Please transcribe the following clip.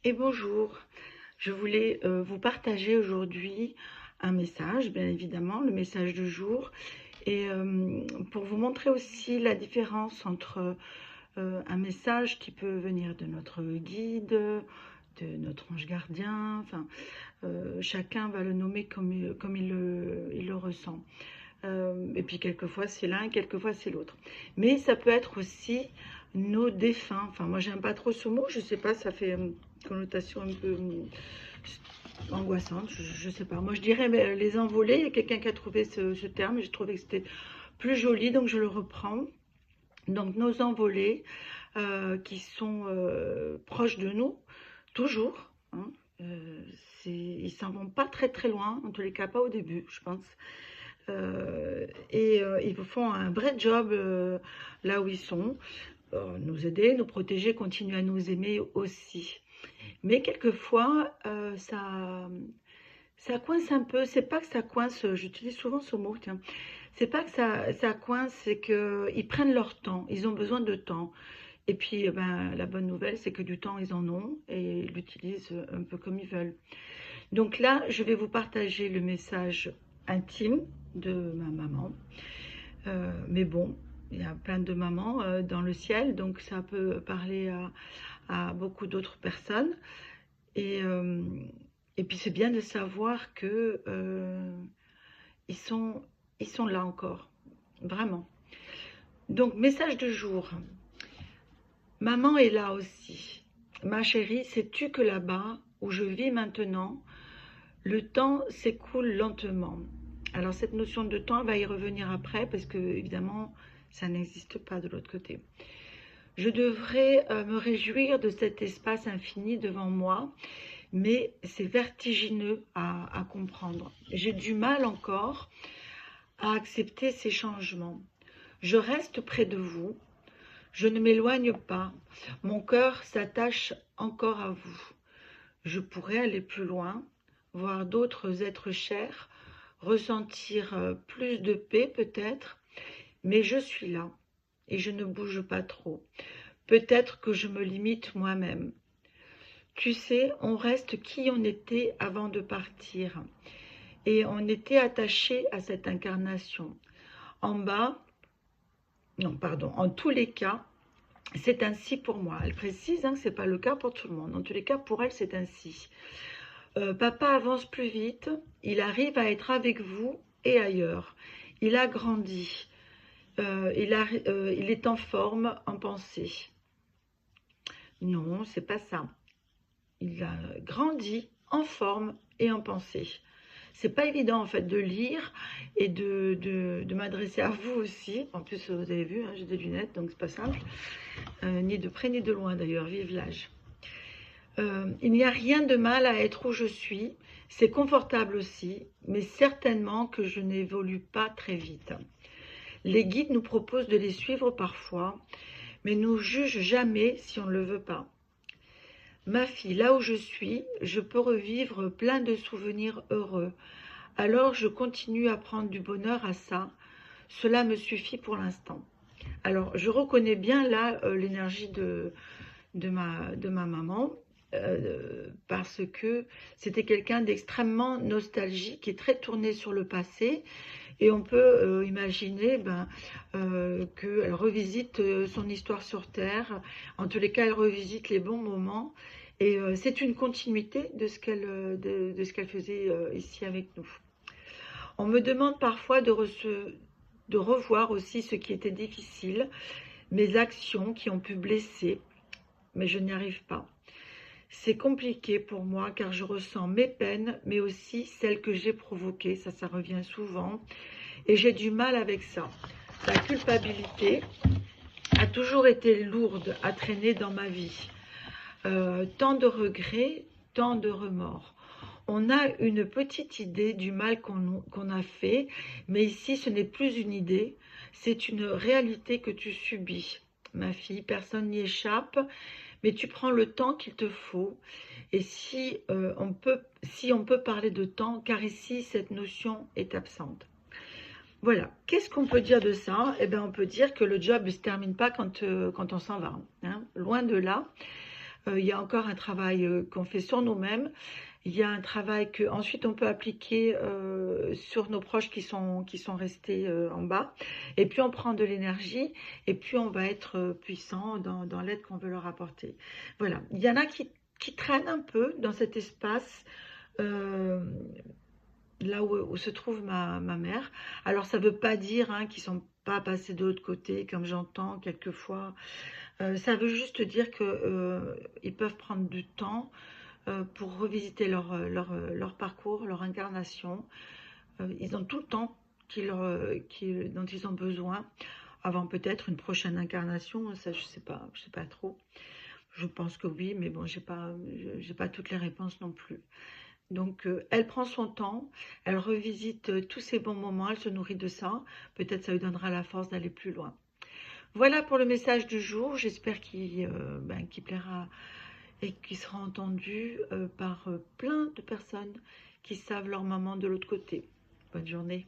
Et bonjour, je voulais vous partager aujourd'hui un message, bien évidemment, le message du jour, et pour vous montrer aussi la différence entre un message qui peut venir de notre guide, de notre ange gardien, enfin, chacun va le nommer comme il le ressent. Et puis quelquefois c'est l'un, quelquefois c'est l'autre. Mais ça peut être aussi nos défunts. Enfin, moi j'aime pas trop ce mot, je sais pas, ça fait une connotation un peu angoissante, je sais pas. Moi je dirais mais, les envolés, il y a quelqu'un qui a trouvé ce terme, et j'ai trouvé que c'était plus joli, donc je le reprends. Donc nos envolés qui sont proches de nous, toujours. Hein, ils s'en vont pas très très loin, en tous les cas pas au début, je pense. Ils vous font un vrai job là où ils sont, nous aider, nous protéger, continuer à nous aimer aussi. Mais quelquefois, ça coince un peu. C'est pas que ça coince, j'utilise souvent ce mot, tiens. C'est pas que ça coince, c'est qu'ils prennent leur temps, ils ont besoin de temps. Et puis, ben, la bonne nouvelle, c'est que du temps, ils en ont et ils l'utilisent un peu comme ils veulent. Donc là, je vais vous partager le message intime de ma maman. Mais bon, il y a plein de mamans dans le ciel, donc ça peut parler à beaucoup d'autres personnes. Et, euh, et puis c'est bien de savoir que ils sont, ils sont là encore, vraiment. Donc message de jour. Maman est là aussi. Ma chérie, sais-tu que là-bas, où je vis maintenant, le temps s'écoule lentement. Alors cette notion de temps, elle va y revenir après parce que évidemment, ça n'existe pas de l'autre côté. Je devrais me réjouir de cet espace infini devant moi, mais c'est vertigineux à comprendre. J'ai du mal encore à accepter ces changements. Je reste près de vous, je ne m'éloigne pas, mon cœur s'attache encore à vous. Je pourrais aller plus loin, voir d'autres êtres chers, ressentir plus de paix peut-être, mais je suis là et je ne bouge pas trop. Peut-être que je me limite moi-même. Tu sais, on reste qui on était avant de partir et on était attaché à cette incarnation. En bas, non pardon, en tous les cas, c'est ainsi pour moi. Elle précise que ce n'est pas le cas pour tout le monde. En tous les cas, pour elle, c'est ainsi. Papa avance plus vite, il arrive à être avec vous et ailleurs. Il a grandi, il est en forme, en pensée. Non, c'est pas ça. Il a grandi en forme et en pensée. C'est pas évident en fait de lire et de m'adresser à vous aussi. En plus, vous avez vu, j'ai des lunettes, donc c'est pas simple. Ni de près ni de loin d'ailleurs, vive l'âge. Il n'y a rien de mal à être où je suis, c'est confortable aussi, mais certainement que je n'évolue pas très vite. Les guides nous proposent de les suivre parfois, mais nous jugent jamais si on ne le veut pas. Ma fille, là où je suis, je peux revivre plein de souvenirs heureux. Alors je continue à prendre du bonheur à ça. Cela me suffit pour l'instant. Alors je reconnais bien là l'énergie de ma maman. Parce que c'était quelqu'un d'extrêmement nostalgique et très tourné sur le passé. Et on peut imaginer qu'elle revisite son histoire sur Terre. En tous les cas, elle revisite les bons moments. Et c'est une continuité de ce qu'elle faisait ici avec nous. On me demande parfois de revoir aussi ce qui était difficile, mes actions qui ont pu blesser, mais je n'y arrive pas. C'est compliqué pour moi car je ressens mes peines, mais aussi celles que j'ai provoquées, ça revient souvent, et j'ai du mal avec ça. La culpabilité a toujours été lourde à traîner dans ma vie. Tant de regrets, tant de remords. On a une petite idée du mal qu'on a fait, mais ici ce n'est plus une idée, c'est une réalité que tu subis. Ma fille, personne n'y échappe, mais tu prends le temps qu'il te faut. Et si on peut parler de temps, car ici cette notion est absente. Voilà, qu'est-ce qu'on peut dire de ça? Eh bien, on peut dire que le job ne se termine pas quand on s'en va. Hein. Loin de là. Il y a encore un travail qu'on fait sur nous-mêmes. Il y a un travail que ensuite on peut appliquer sur nos proches qui sont restés en bas. Et puis on prend de l'énergie et puis on va être puissant dans l'aide qu'on veut leur apporter. Voilà. Il y en a qui traînent un peu dans cet espace. euh, Là où se trouve ma mère. Alors ça ne veut pas dire hein, qu'ils ne sont pas passés de l'autre côté, comme j'entends quelquefois. Ça veut juste dire que ils peuvent prendre du temps pour revisiter leur parcours, leur incarnation. Ils ont tout le temps dont ils ont besoin avant peut-être une prochaine incarnation. Ça, je sais pas trop. Je pense que oui, mais bon, j'ai pas toutes les réponses non plus. Donc, elle prend son temps, elle revisite tous ses bons moments, elle se nourrit de ça. Peut-être ça lui donnera la force d'aller plus loin. Voilà pour le message du jour. J'espère qu'il plaira et qu'il sera entendu par plein de personnes qui savent leur maman de l'autre côté. Bonne journée.